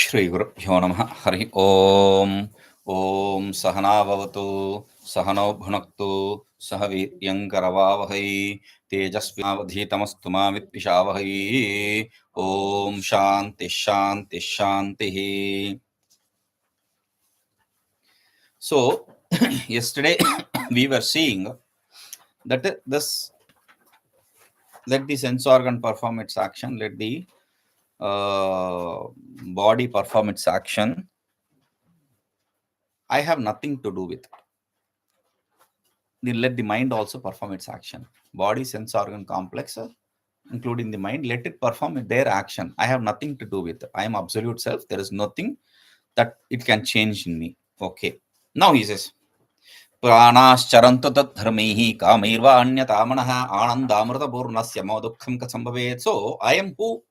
Shri Gurubhyo Namaha. Hari Om. Om Sahana Bhavatu Sahano Bhunaktu Sahaviryam Karavavahai Tejasvinavadhitamastu ma Vidvishavahai. Om Shanti Shanti Shanti. So yesterday we were seeing that let the sense organ perform its action, let the body perform its action. I have nothing to do with it. Then let the mind also perform its action. Body, sense organ complex, including the mind, let it perform their action. I have nothing to do with it. I am absolute self. There is nothing that it can change in me. Okay. Now he says, prāṇāścarantu taddharmaiḥ kāmairvā hanyatāṃ ānandāmṛtapūrṇasya duḥkhaṃ katham bhavet. So I am who?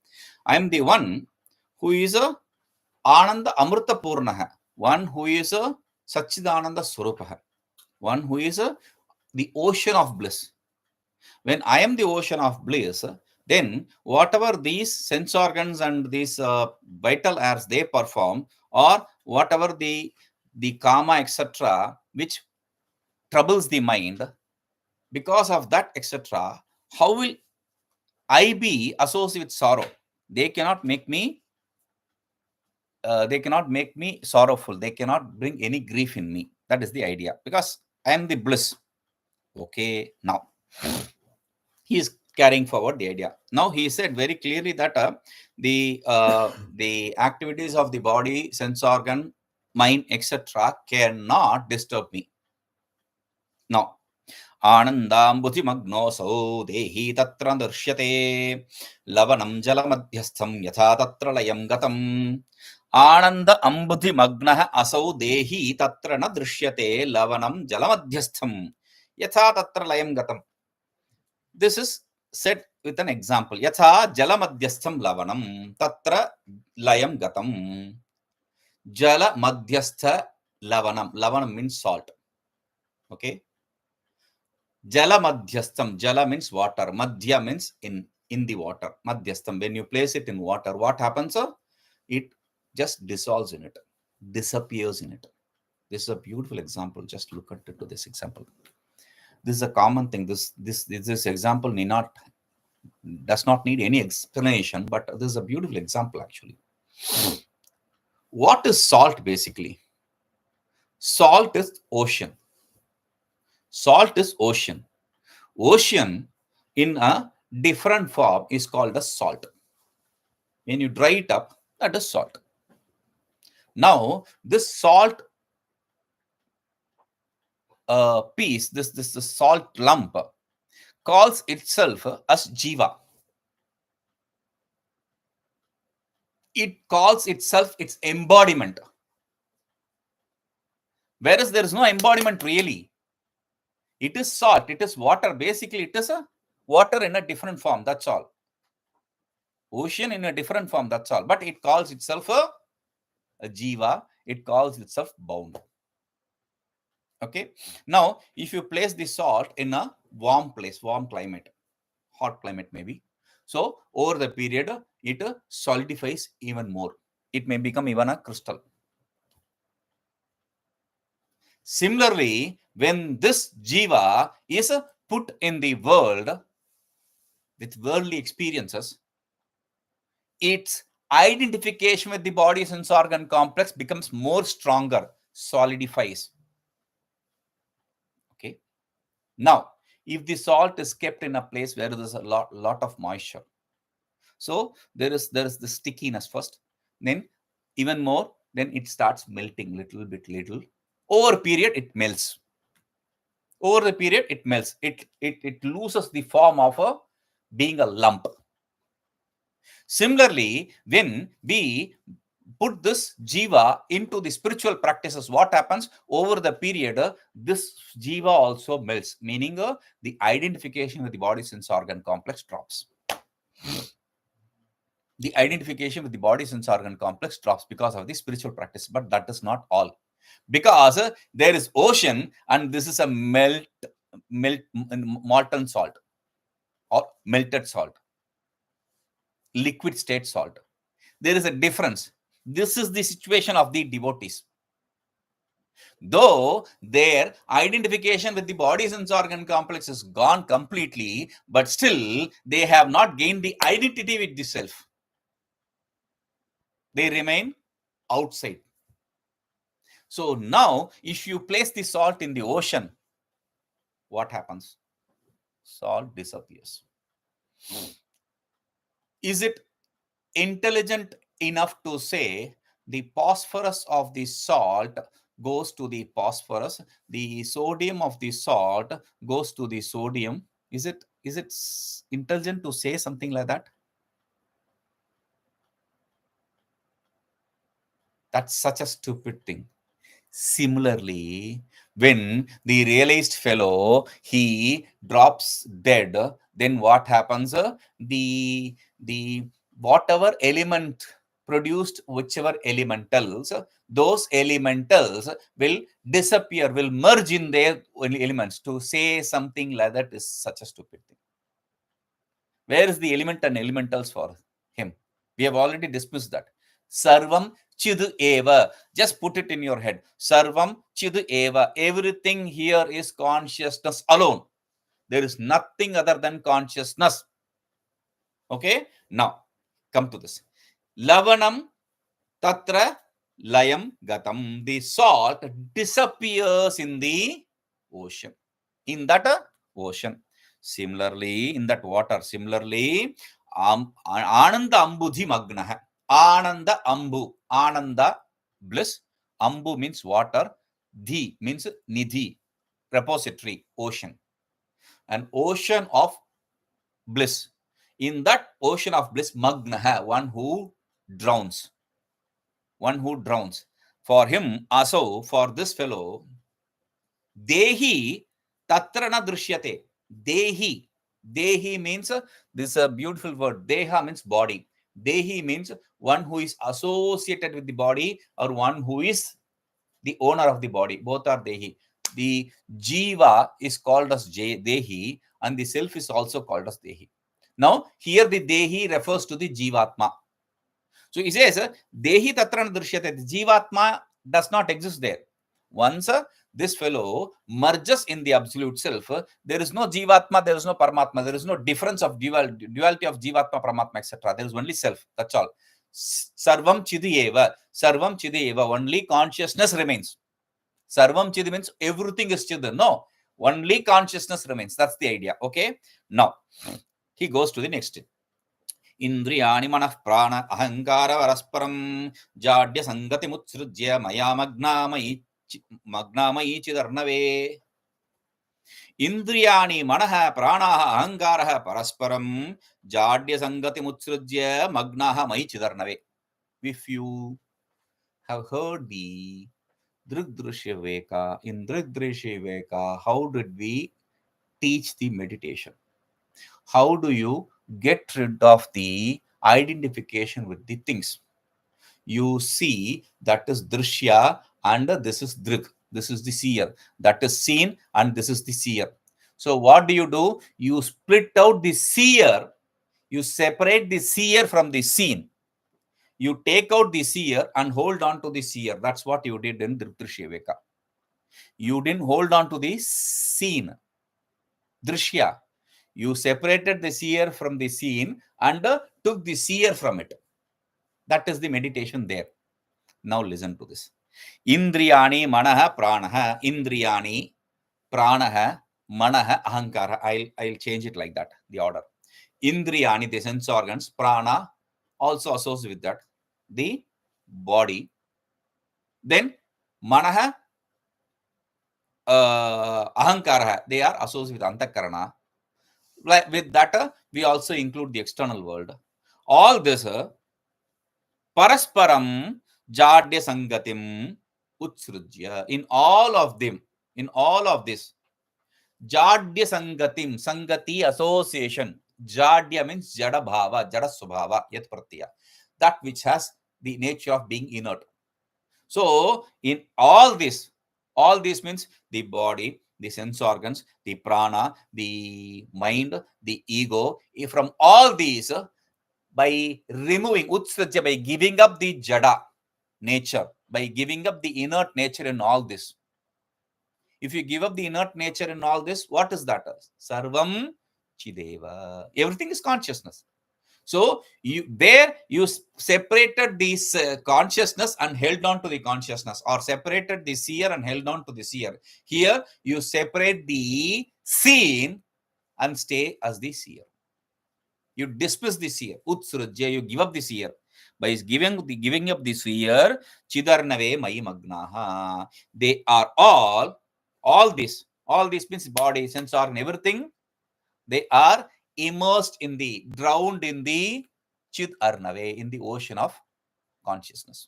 I am the one who is a ānandāmṛtapūrṇah, one who is a Satchidananda Swarupaha, one who is the ocean of bliss. When I am the ocean of bliss, then whatever these sense organs and these vital airs they perform, or whatever the karma, etc., which troubles the mind, because of that, etc., how will I be associated with sorrow? They cannot make me sorrowful. They cannot bring any grief in me. That is the idea, because I am the bliss. Okay, now he is carrying forward the idea. Now he said very clearly that the activities of the body, sense organ, mind, etc., cannot disturb me. Now, ānandāmbudhimagno'sau dehī tatra dṛśyate lavaṇaṃ jalamadhyasthaṃ yathā tatra layaṃ gatam. ānandāmbudhimagno'sau dehī tatra na dṛśyate lavaṇaṃ jalamadhyasthaṃ yathā tatra layaṃ gatam. This is said with an example. Yathā jalamadhyasthaṃ lavaṇaṃ tatra layaṃ gatam. Jalamadhyastha lavaṇaṃ. Lavaṇaṃ means salt. Okay. Jalamadhyasthaṃ. Jala means water. Madhya means in the water. Madhyasthaṃ. When you place it in water, what happens? It just dissolves in it, disappears in it. This is a beautiful example. Just look at it to this example. This is a common thing. This example does not need any explanation, but this is a beautiful example actually. What is salt basically? Salt is ocean. Salt is ocean. Ocean in a different form is called as salt. When you dry it up, that is salt. Now, this salt piece, this salt lump, calls itself as jiva. It calls itself its embodiment. Whereas there is no embodiment really. It is salt, it is water. Basically, it is a water in a different form. That's all. Ocean in a different form. That's all. But it calls itself a jiva. It calls itself bound. Okay. Now, if you place the salt in a warm place, warm climate, hot climate maybe. So, over the period, it solidifies even more. It may become even a crystal. Similarly, when this jiva is put in the world with worldly experiences, its identification with the body sense organ complex becomes more stronger, solidifies. Okay. Now, if the salt is kept in a place where there is a lot of moisture, so there is the stickiness first, then even more, then it starts melting little. Over a period, it melts. Over the period, it melts. It loses the form of being a lump. Similarly, when we put this jiva into the spiritual practices, what happens? Over the period, this jiva also melts, meaning the identification with the body sense organ complex drops. The identification with the body sense organ complex drops because of the spiritual practice. But that is not all. Because there is ocean and this is a molten salt or melted salt, liquid state salt. There is a difference. This is the situation of the devotees. Though their identification with the body sense organ complex is gone completely, but still they have not gained the identity with the self. They remain outside. So now, if you place the salt in the ocean, what happens? Salt disappears. Is it intelligent enough to say the phosphorus of the salt goes to the phosphorus, the sodium of the salt goes to the sodium? Is it intelligent to say something like that? That's such a stupid thing. Similarly, when the realized fellow, he drops dead, then what happens? The whatever element produced whichever elementals, those elementals will disappear, will merge in their elements. To say something like that is such a stupid thing. Where is the element and elementals for him? We have already dismissed that. Sarvam chidu eva. Just put it in your head. Sarvam chidu eva. Everything here is consciousness alone. There is nothing other than consciousness. Okay? Now, come to this. Lavaṇaṃ tatra layaṃ gatam. The salt disappears in the ocean. In that ocean. Similarly, in that water. Similarly, ānandāmbudhimagno'sau. Ananda ambu. Ananda, bliss. Ambu means water. Dhi means nidhi, repository, ocean. An ocean of bliss. In that ocean of bliss, magnaha, one who drowns. One who drowns. For him, also, for this fellow, dehī tatra na dṛśyate. Dehī. Dehī means, this is a beautiful word. Deha means body. Dehī means one who is associated with the body or one who is the owner of the body. Both are dehī. The jiva is called as dehī and the self is also called as dehī. Now, here the dehī refers to the jivatma. So he says, dehī tatra na dṛśyate. The jivatma does not exist there. Once this fellow merges in the absolute self, there is no jivatma, there is no paramatma, there is no difference of duality of jivatma, paramatma, etc. There is only self. That's all. Sarvam chidiyeva. Sarvam chidiyeva. Only consciousness remains. Sarvam chidi means everything is chid. No. Only consciousness remains. That's the idea. Okay. Now, he goes to the next. indriyāṇi manaḥ prāṇa ahaṅkāra parasparam jādya sangati mutsrujya maya magnāmayi chidarnave. Indriyāṇi manaḥ prāṇah ahaṅkārah parasparam jādya sangati mutsrujya magnāmayi chidarnave. If you have heard the dṛśya veka, in dṛśya veka, how did we teach the meditation? How do you get rid of the identification with the things? You see, that is dṛśya and this is drik. This is the seer. That is seen and this is the seer. So what do? You split out the seer. You separate the seer from the seen. You take out the seer and hold on to the seer. That's what you did in dṛśya veka. You didn't hold on to the seen. Dṛśya. You separated the seer from the seen and took the seer from it. That is the meditation there. Now listen to this. Indriyāṇi manaḥ prāṇah. Indriyāṇi prāṇah manaḥ ahaṅkārah. I'll change it like that, the order. Indriyāṇi, the sense organs. Prāṇa also associated with that, the body. Then manaḥ ahaṅkārah, they are associated with antakarana. With that, we also include the external world. All this parasparam jādya sangatim utsrujya. In all of them, in all of this, jādya sangatim, sangati, association. Jādya means jada bhava, jada subhava, yat pratyaya. That which has the nature of being inert. So, in all this means the body, the sense organs, the prana, the mind, the ego. From all these, by removing utsrajya, by giving up the jada, nature, by giving up the inert nature in all this. If you give up the inert nature in all this, what is that? Sarvam chideva. Everything is consciousness. So you separated this consciousness and held on to the consciousness, or separated the seer and held on to the seer. Here you separate the seen and stay as the seer. You dismiss the seer. Utsrujya, you give up the seer. By giving up the seer, chidarnave mai magnaha. They are all this means body, sense organ, everything. They are immersed in drowned in the chid arnave, in the ocean of consciousness.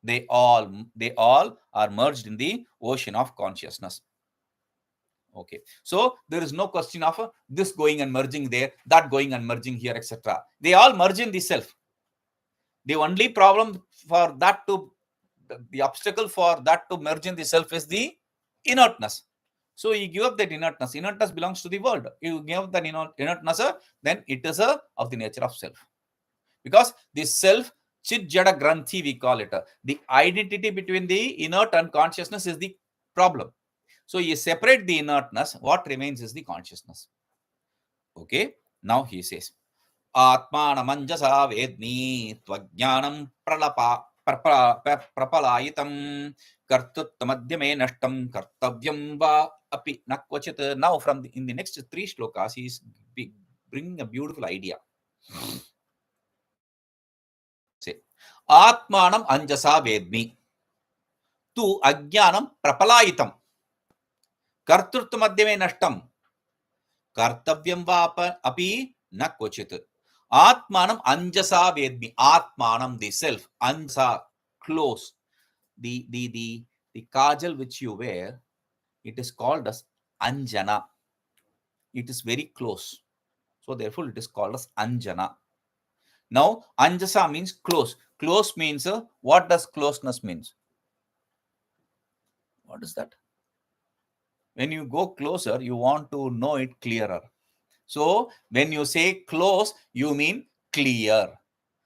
They all are merged in the ocean of consciousness. Okay, so there is no question of this going and merging there, that going and merging here, etc. They all merge in the self. The only problem for that the obstacle for that to merge in the self is the inertness. So you give up that inertness. Inertness belongs to the world. You give up that inertness, then it is of the nature of self. Because the self, chit jada granthi, we call it. The identity between the inert and consciousness is the problem. So you separate the inertness, what remains is the consciousness. Okay, now he says, Atmanamanjasa vedni tvajnanam prapalayitam kartutamadhyame nashtam kartavyam va api nakvachit. Now in the next 3 shlokas, he is bringing a beautiful idea. Say, Atmanam anjasa vedmi tu ajnanam prapalayitam kartutamadhyame nashtam kartavyam va api nakvachit. Atmanam anjasa vedmi. Atmanam, the self. Anjasa, close. The kajal which you wear, it is called as anjana. It is very close. So therefore it is called as anjana. Now anjasa means close. Close means, what does closeness means? What is that? When you go closer, you want to know it clearer. So when you say close, you mean clear.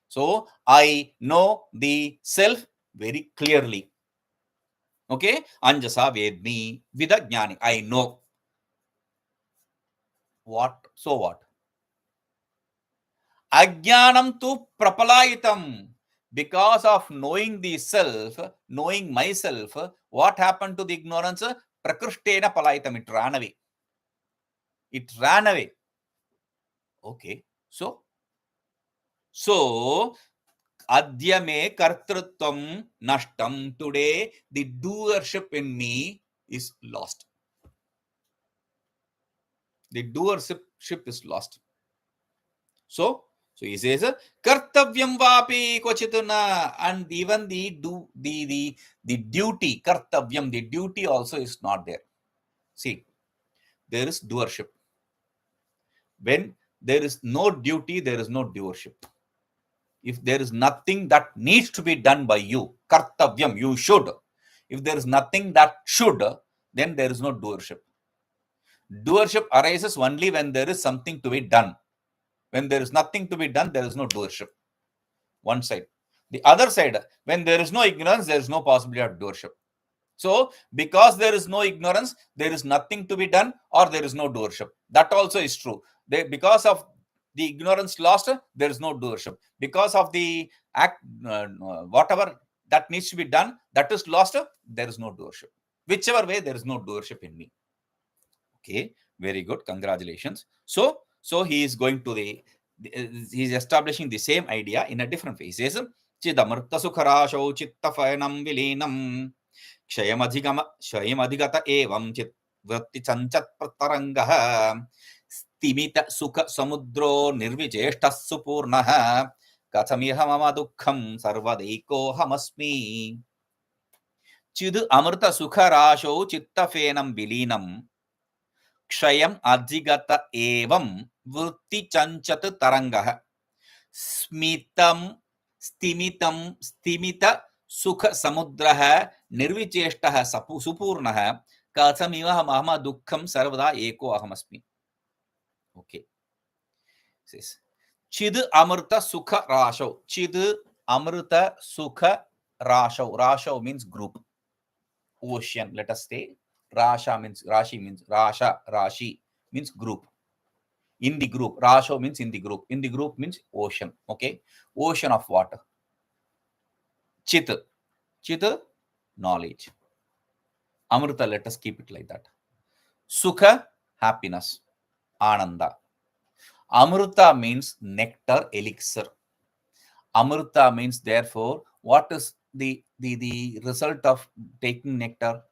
So I know the self very clearly. Okay, anjasa vedmi vidajnani. I know. What? So what? Ajnanam tu prapalayitam. Because of knowing the self, knowing myself, what happened to the ignorance? Prakrishtena palayitam. It ran away. It ran away. Okay, so adyame kartrutvam nashtam. Today, the doership in me is lost. The doership is lost. So he says, kartavyam vapi kvachituna, and even the duty, kartavyam, the duty also is not there. See, there is doership. When there is no duty, there is no doership. If there is nothing that needs to be done by you, kartavyam, you should. If there is nothing that should, then there is no doership. Doership arises only when there is something to be done. When there is nothing to be done, there is no doership. One side. The other side, when there is no ignorance, there is no possibility of doership. So, because there is no ignorance, there is nothing to be done, or there is no doership. That also is true. Because of the ignorance lost, there is no doership. Because of the act, whatever that needs to be done, that is lost, there is no doership. Whichever way, there is no doership in me. Okay, very good. Congratulations. So he is going to he is establishing the same idea in a different way. He says, Chidamrta sukharasho chittafayanam vilinam kshayamadhigata evam chit vritti chanchat pratarangah stimita sukha samudro nirvijeshtassu pūrṇah kathamiha mama duḥkhaṃ sarvadaiko'hamasmi. Chid amrta sukharasho chittafenam vilinam kṣayam adhigata evam vritti chanchat tarangah stimita sukha samudrah nirvicheshtah supurnah kathamiha mama duḥkhaṃ sarvadaiko'hamasmi. Okay. Says, chid amrta sukha rasho. Chid amrta sukha Rāṣau means group. Ocean, let us say. Rashi means group. In the group. Rāṣau means in the group. In the group means ocean. Okay. Ocean of water. Chit, knowledge. Amrita, let us keep it like that. Sukha, happiness. Ānanda. Amrita means nectar, elixir. Amrita means, therefore, what is the result of taking nectar?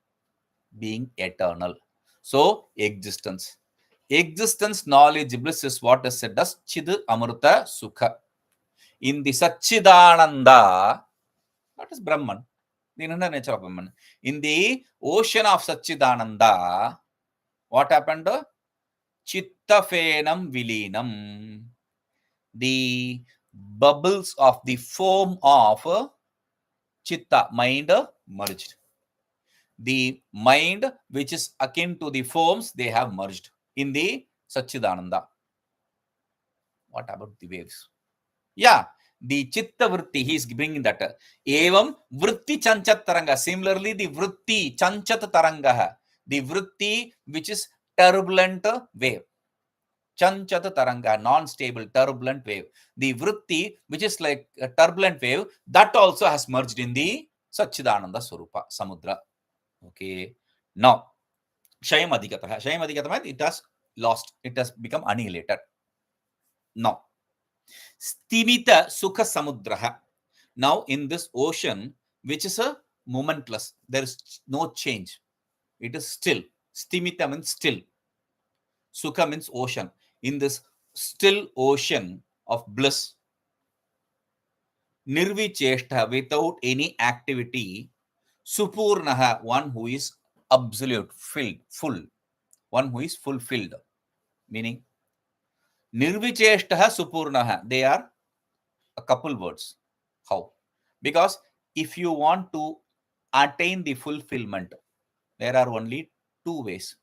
Being eternal. So, existence. Existence, knowledge, bliss is what is said as Chid Amrita Sukha. In the Satchidananda, that is Brahman, the inner nature of Brahman. In the ocean of Satchidananda, what happened? Chittafenam vilinam. The bubbles of the foam of chitta, mind, merged. The mind which is akin to the forms, they have merged in the Satchidananda. What about the waves? Yeah, the chitta vritti, he is bringing that. Evam vritti chanchat taranga. Similarly, the vritti chanchat taranga, the vritti which is turbulent wave. Chanchat taranga, non-stable, turbulent wave. The vritti which is like a turbulent wave, that also has merged in the Satchidananda Swarupa, Samudra. Okay. Now, Shayamadhikataha, it has lost. It has become annihilated. Now, Stimita Sukha Samudraha. Now, in this ocean, which is a momentless, there is no change. It is still. Stimita means still. Sukha means ocean. In this still ocean of bliss, Nirvicheshta, without any activity, Supurnaha, one who is absolute, filled, full, one who is fulfilled. Meaning, Nirvicheshtaha Supurnaha, they are a couple words. How? Because if you want to attain the fulfillment, there are only two ways.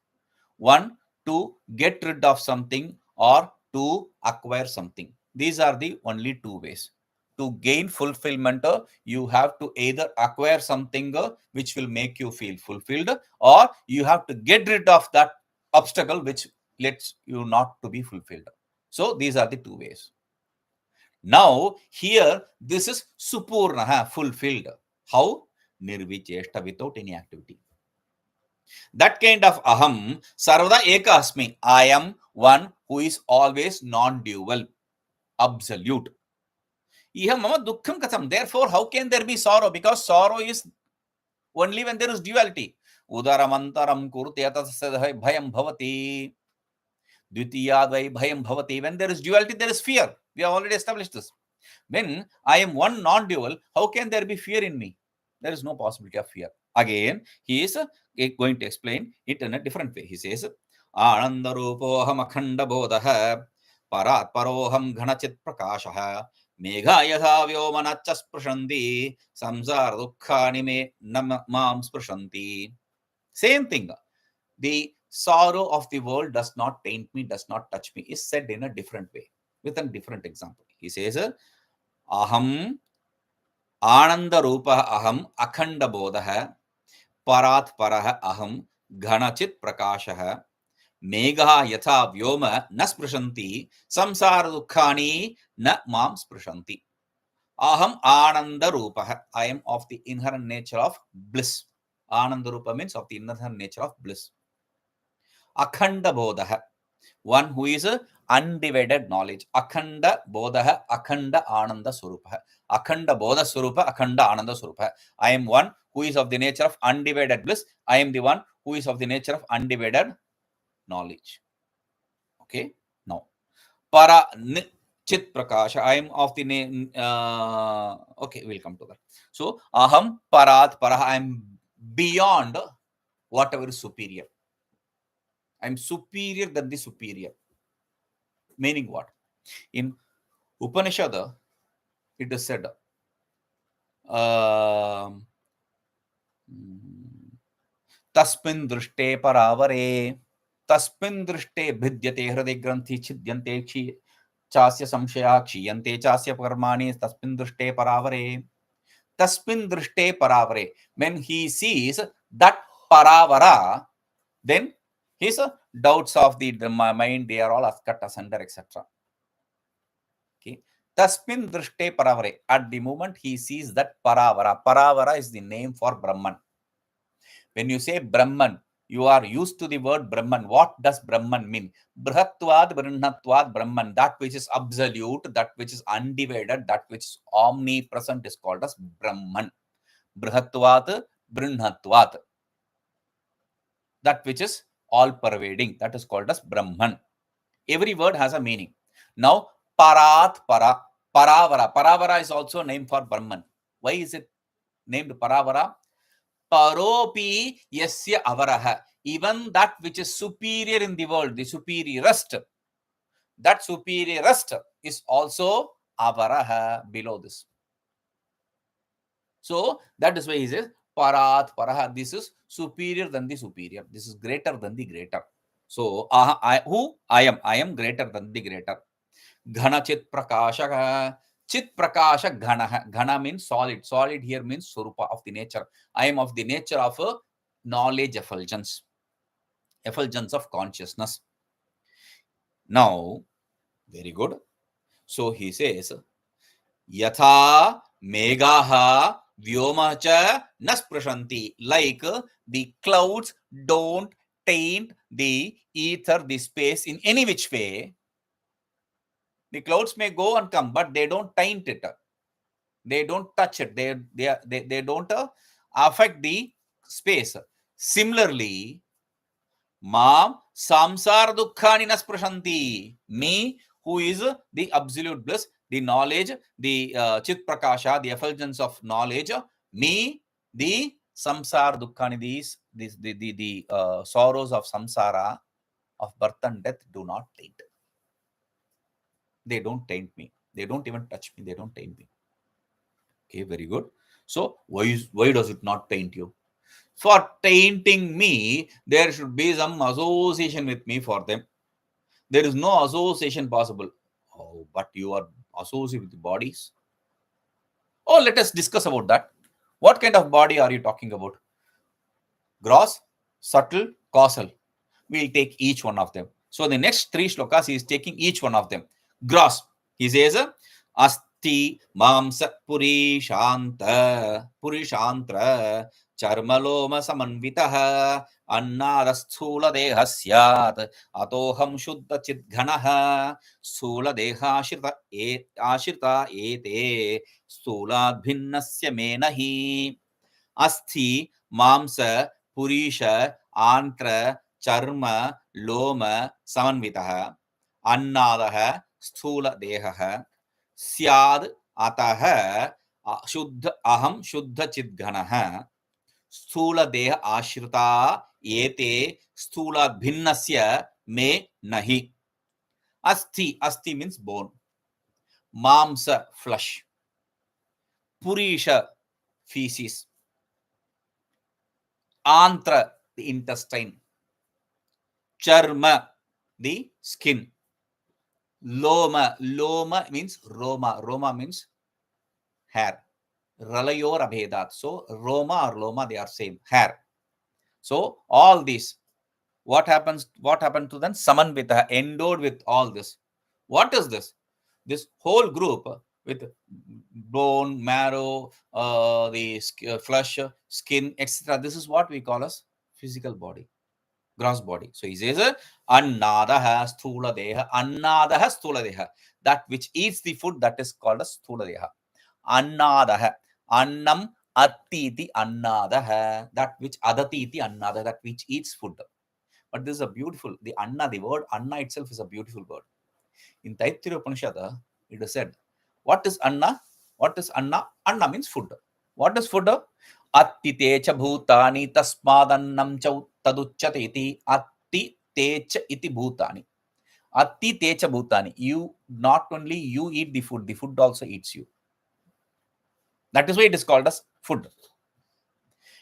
One, to get rid of something, or to acquire something. These are the only two ways. To gain fulfillment, you have to either acquire something which will make you feel fulfilled, or you have to get rid of that obstacle which lets you not to be fulfilled. So these are the two ways. Now here this is supurnaha, fulfilled. How? Nirvicheshta, without any activity. That kind of aham, sarvadaiko'hamasmi, I am one who is always non-dual, absolute. Iha mama duḥkhaṃ kathaṃ. Therefore, how can there be sorrow? Because sorrow is only when there is duality. Udaramantaram kurte atasya bhayam bhavati. Dvitiyādvai bhayam bhavati. When there is duality, there is fear. We have already established this. When I am one non-dual, how can there be fear in me? There is no possibility of fear. Again, he is going to explain it in a different way. He says, ānandarūpo'hamakhaṇḍabodhaḥ parātparo'haṃ ghanachit prakāṣah megha yathā vyomanacca sprashanti samsāra duḥkhaṃi me mām sprashanti. Same thing. The sorrow of the world does not taint me, does not touch me, is said in a different way, with a different example. He says, aham ānandarūpah aham akhaṇḍabodhaḥ parātparo'haṃ aham ghanachit prakāṣah megha yathā vyoma na sprashanti samsāra duḥkhaṇi na mām sprashanti. Aham ānandarūpah, I am of the inherent nature of bliss. Ānandarūpa means of the inherent nature of bliss. Akhaṇḍabodhaḥ, one who is undivided knowledge. Akhanda bodhaha, akhanda ananda swarupa. Akhanda bodha swarupa, akhanda ananda swarupa. I am one who is of the nature of undivided bliss. I am the one who is of the nature of undivided knowledge. Okay. Now, para chit prakāṣa, I am of the name. Okay, we'll come to that. So, aham parātparoḥ, I am beyond whatever is superior. I am superior than the superior. Meaning what? In Upanishad, it is said, tasmin drishte paravare, tasmin drishte bhidyate hriday granthi chidyante chasya samshaya kshiyante chasya karmāṇi tasmin drishte paravare. tasmin drishte paravare. When he sees that paravara, then his doubts of the mind, they are all cut asunder, etc. Okay. Tasmin drishte paravare. At the moment he sees that paravara. Paravara is the name for Brahman. When you say Brahman, you are used to the word Brahman. What does Brahman mean? Brihatvad, Brihnattvad, Brahman. That which is absolute, that which is undivided, that which is omnipresent is called as Brahman. Brihatvad, Brihnattvad. That which is all-pervading, that is called as Brahman. Every word has a meaning. Now, parātpara, paravara. Paravara is also a name for Brahman. Why is it named paravara? Paropi yasya avaraha. Even that which is superior in the world, the superiorest, that superiorest is also avaraha, below this. So that is why he says parātparaha. This is superior than the superior. This is greater than the greater. So I am greater than the greater. Ghana chit prakashaka. Chit prakasha ghana. Ghana means solid. Solid here means swarupa, of the nature. I am of the nature of a knowledge effulgence. Effulgence of consciousness. Now, very good. So he says, yathā meghaha vyoma nasprishanti. Like the clouds don't taint the ether, the space in any which way. The clouds may go and come, but they don't taint it. They don't touch it. They don't affect the space. Similarly, Mam samsara duḥkhaṃ nasprishanti. Me, who is the absolute bliss, the knowledge, the chit prakasha, the effulgence of knowledge. Me, the samsara duḥkhaṃ, the sorrows of samsara, of birth and death, do not taint. They don't taint me. They don't even touch me. They don't taint me. Okay, very good. So why does it not taint you? For tainting me, there should be some association with me for them. There is no association possible. Oh, but you are associated with the bodies. Oh, let us discuss about that. What kind of body are you talking about? Gross, subtle, causal. We will take each one of them. So the next 3 shlokas, he is taking each one of them. Gross, he says, asti mamsa purishantra charmaloma samanvitaha annādasthūla deha syāt atoham shuddha chidghanaha sthūla deha ashrita ete stūladbhinnasya menahi. Asti mamsa purisha antra charma loma samanvitaha annādaha sthūla deha syād ataha shuddha aham shuddha chidghanaha sthula deha ashrita ete sthula bhinnasya me nahi. Asti means bone. Mamsa, flesh. Purisha, feces. Antra, the intestine. Charma, the skin. Loma means roma. Roma means hair. Ralayor abhedat. So Roma or Loma, they are same. Hair. So all these, what happened to them? Samanvita, endowed with all this. What is this? This whole group with bone, marrow, the flesh, skin, etc. This is what we call as physical body, gross body. So he says, annādaha sthula deha. Annādaha sthula deha. That which eats the food, that is called as sthula deha. Annādaha. Annam attiti annādaha. That which adatiti annādaha. That which eats food. But this is a beautiful, the anna, the word anna itself is a beautiful word. In Taittiriya Upanishad, it is said, what is anna? What is anna? Anna means food. What is food? Attite cha bhutani tasmadannam cha taduchyate iti attite cha iti bhutani. Attite cha bhutani. You, not only you eat the food also eats you. That is why it is called as food.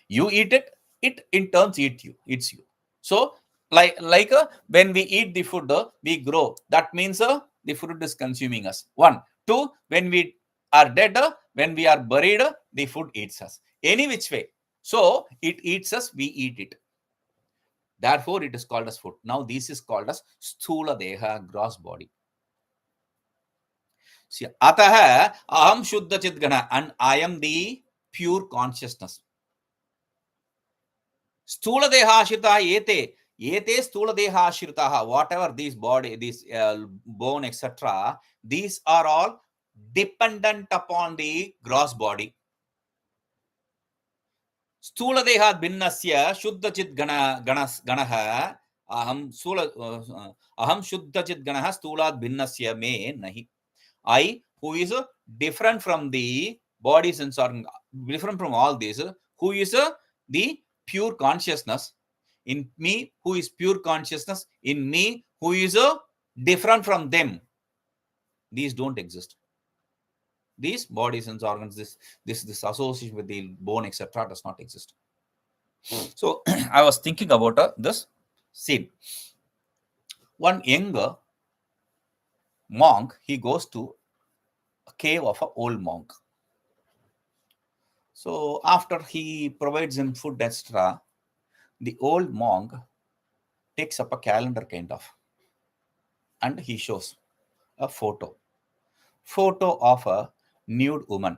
You eat it, it in turn eats you. So, like when we eat the food, we grow. That means the food is consuming us. 1. 2, when we are dead, when we are buried, the food eats us. Any which way. So it eats us, we eat it. Therefore, it is called as food. Now, this is called as sthula deha, gross body. See, ataha aham shuddha chidgana, and I am the pure consciousness. Sthula deha ashrita ete sthula deha ashritaha, whatever these body, this bone, etc., these are all dependent upon the gross body. Sthula deha bhinnasya shuddha chid ganaha aham shuddha chid ganaha sthulat bhinnasya me nahi. I, who is different from the body, sense organ, different from all these, who is the pure consciousness, in me who is pure consciousness, in me who is different from them, these don't exist. These bodies and organs, this association with the bone, etc., does not exist. So I was thinking about this scene. One young monk, he goes to a cave of an old monk. So after he provides him food, etc., the old monk takes up a calendar kind of, and he shows a photo of a nude woman.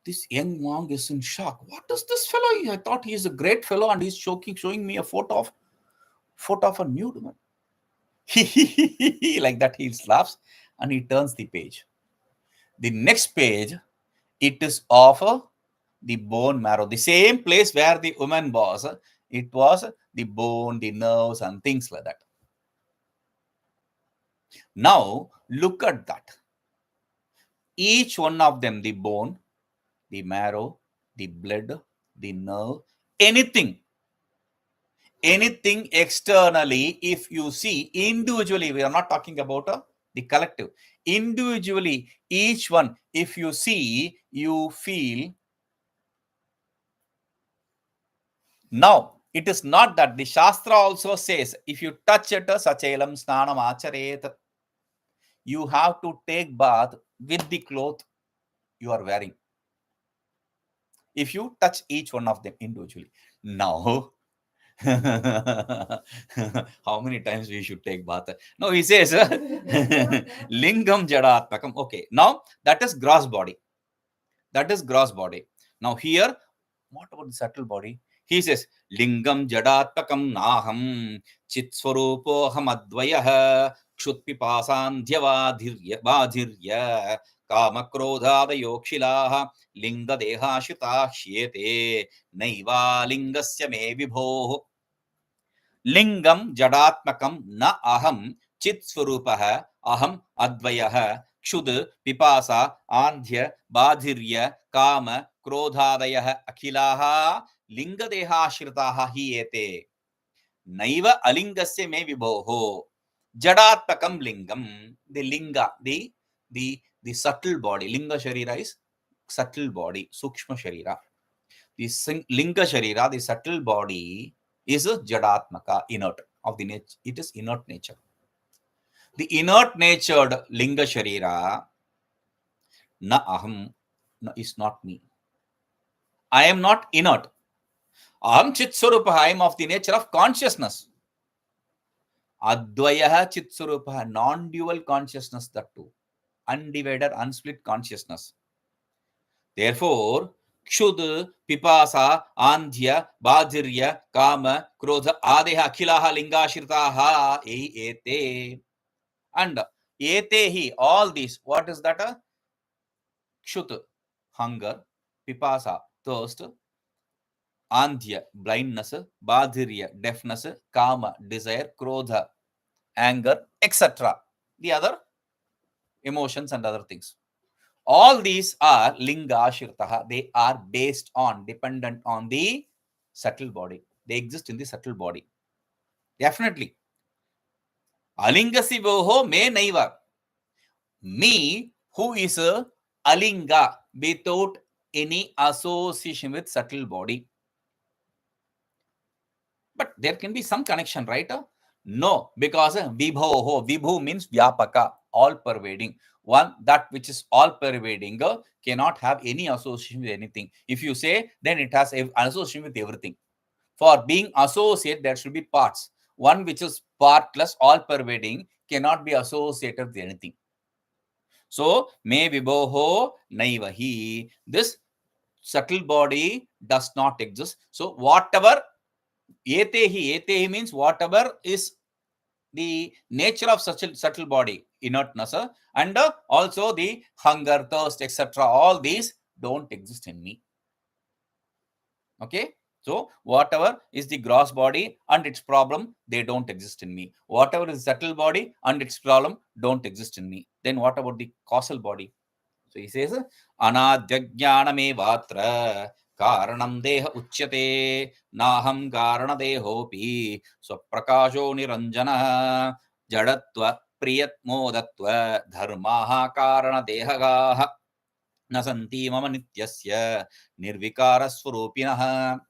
This young monk is in shock. What is this fellow? I thought he is a great fellow, and he's showing me a photo of a nude woman. Like that, he laughs and he turns the page. The next page, it is of the bone marrow, the same place where the woman was. It was the bone, the nerves, and things like that. Now, look at that. Each one of them, the bone, the marrow, the blood, the nerve, anything externally, if you see individually, we are not talking about the collective. Individually, each one, if you see, you feel. Now, it is not that. The Shastra also says, if you touch it, sachelam snanam acharet, you have to take bath with the cloth you are wearing. If you touch each one of them individually. Now, how many times we should take bath? No, he says, lingam jadatmakam. Okay, now that is gross body. That is gross body. Now here, what about the subtle body? He says, lingam jadatmakam naham chitsvarupohamadvayah kṣutpipāsāṇḍyavādhirya kāmakrodhādayokshilaha linga dehāshitā hyete naiva lingasya me vibhoh. Lingam jadatmakam na aham chit swarupah aham advayah kshud pipasa andhya badhirya kama krodhadayah akhilaha linga dehāshritaha hiyete naiva alingasya me vibhoh. Jadatmakam lingam, the linga, the subtle body. Linga sharira is subtle body, sukshma sharira. The linga sharira, the subtle body, is a jadatmaka, inert of the nature. It is inert nature. The inert natured linga sharira, na aham, is not me. I am not inert. Aham chitsvarupaha, I am of the nature of consciousness. Advayaha chitsvarupaha, non-dual consciousness, that too. Undivided, unsplit consciousness. Therefore, kshud, pipasa, andhya, badhirya, kama, krodha, adeha, akhilaha, lingashirtaha, ete. And etehi, all these, what is that? Kshut, hunger, pipasa, thirst, andhya, blindness, badhirya, deafness, kama, desire, krodha, anger, etc. The other emotions and other things. All these are linga ashirtaha. They are based on, dependent on the subtle body. They exist in the subtle body. Definitely. Alingasi voho me naiva. Me, who is a alinga, without any association with subtle body. But there can be some connection, right? No, because vibhoho, vibhu means vyapaka, all pervading. one that which is all pervading cannot have any association with anything. If you say, then it has an association with everything. For being associated, there should be parts. One which is partless, all pervading, cannot be associated with anything. So, me vibhoho naivahi. This subtle body does not exist. So, whatever etehi means whatever is the nature of such a subtle body, inertness, and also the hunger, thirst, etc. All these don't exist in me. Okay. So, whatever is the gross body and its problem, they don't exist in me. Whatever is subtle body and its problem don't exist in me. Then what about the causal body? So, he says, ānandāmṛtapūrṇasya kāranam dehā ucyate nāham kārana dehopi svaprakāśo niranjanah jadatva priyatmodatva dharmāha kārana dehagāha na santi mama nityasya nirvikara swarupinah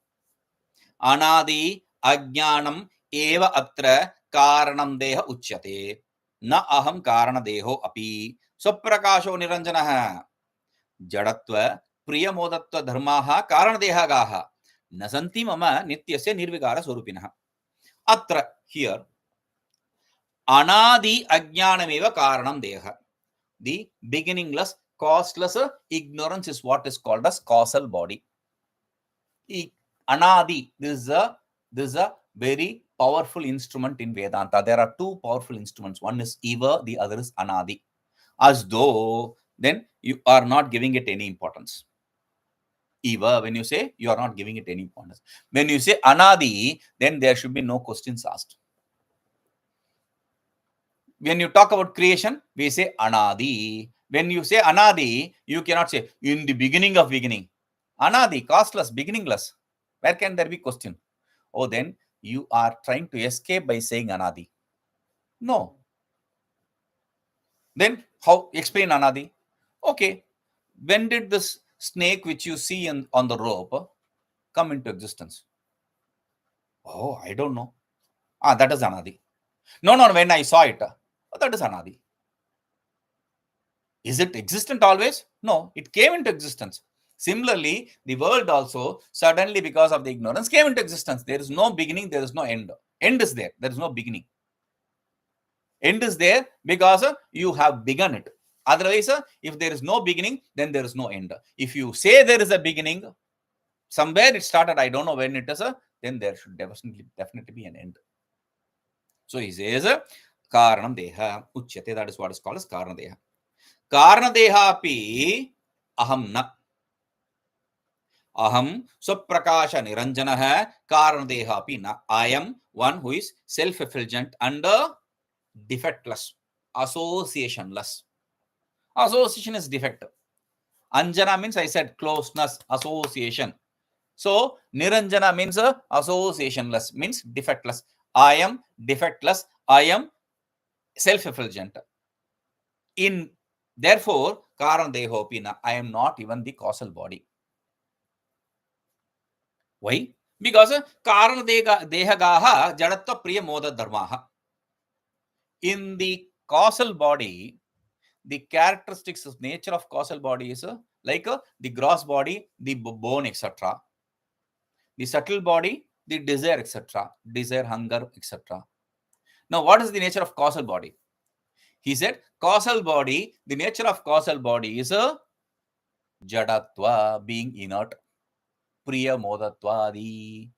anadi ajñānam eva atra kāranam deha ucyate na aham kārana deho api स्वप्रकाशो निरंजनः जडत्व प्रियमोदत्व धर्माः कारणदेहागाः न सन्ति मम नित्यस्य निर्विकार स्वरूपिणः. अत्र here anadi ajñānamev karanam deha. The beginningless, causeless ignorance is what is called as causal body. Anadi, this is a very powerful instrument in Vedanta. There are two powerful instruments. One is eva, the other is anadi. As though then you are not giving it any importance. Eva, when you say, you are not giving it any importance. When you say anadi, then there should be no questions asked. When you talk about creation, we say anadi. When you say anadi, you cannot say in the beginning of beginning. Anadi, causeless, beginningless. Where can there be question? Oh, then you are trying to escape by saying anadi. No. Then how explain anadi? Okay, when did this snake which you see on the rope come into existence? Oh, I don't know. That is anadi. No, when I saw it, that is anadi. Is it existent always? No, it came into existence. Similarly, the world also suddenly, because of the ignorance, came into existence. There is no beginning, there is no end. End is there, there is no beginning. End is there because you have begun it. Otherwise, if there is no beginning, then there is no end. If you say there is a beginning, somewhere it started, I don't know when it is, then there should definitely be an end. So he says, karanam deha uchyate, that is what is called as karana deha. Karana deha api aham na. Aham swaprakāśa niranjanah karana deha api na. I am one who is self-effulgent and defectless, associationless. Association is defect. Anjana means, I said, closeness, association. So niranjana means associationless, means defectless. I am defectless, I am self-effulgent. Therefore, karana dehopina, I am not even the causal body. Why? Because karana dehagaha jadatva priya moda dharmaha. In the causal body, the characteristics of nature of causal body is like the gross body, the bone, etc. The subtle body, the desire, etc. Desire, hunger, etc. Now, what is the nature of causal body? He said, causal body, the nature of causal body is jadatva, being inert. Priya modatvadi.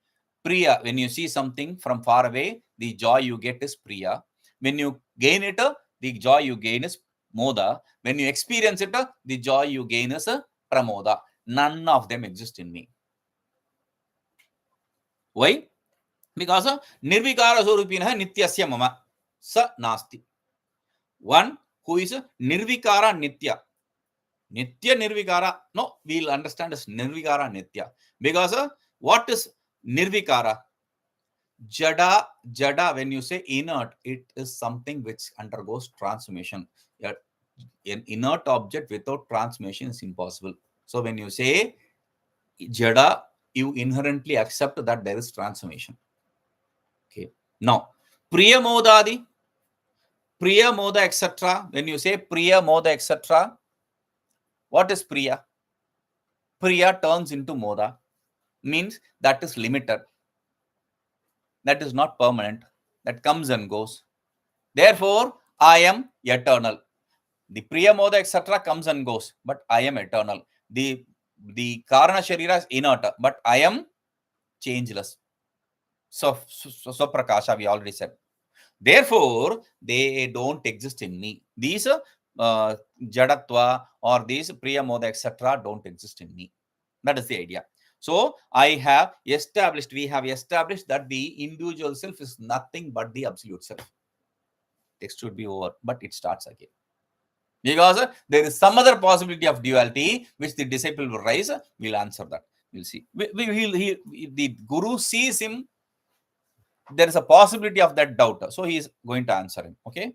Priya, when you see something from far away, the joy you get is priya. When you gain it, the joy you gain is moda. When you experience it, the joy you gain is pramoda. None of them exist in me. Why? Because nirvikara swarupinah nityasya mama sa nasti. One who is nirvikara nitya. Nitya nirvikara. No, we'll understand as nirvikara nitya. Because what is nirvikara? Jada, when you say inert, it is something which undergoes transformation. An inert object without transformation is impossible. So when you say jada, you inherently accept that there is transformation. Okay. Now, priyamodadi. Priya, Moda, etc. When you say Priya, Moda, etc., what is Priya? Priya turns into Moda, means that is limited. That is not permanent. That comes and goes. Therefore, I am eternal. The Priya, Moda, etc. comes and goes, but I am eternal. The Karana Sharira is inert, but I am changeless. So Prakasha, we already said. Therefore, they don't exist in me. These Jadatva or these Priya, Moda, etc. don't exist in me. That is the idea. So, we have established that the individual self is nothing but the absolute self. Text should be over, but it starts again. Because there is some other possibility of duality which the disciple will raise. We'll answer that. We'll see. The Guru sees him. There is a possibility of that doubt. So he is going to answer him. Okay.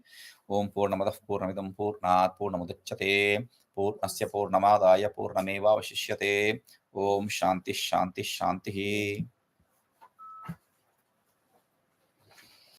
Om pūrṇamadah pūrṇamidam pūrṇāt pūrṇamudhyate pūrṇasya pūrṇamadāya pūrṇameva vashishyate. Om shanti shanti shanti.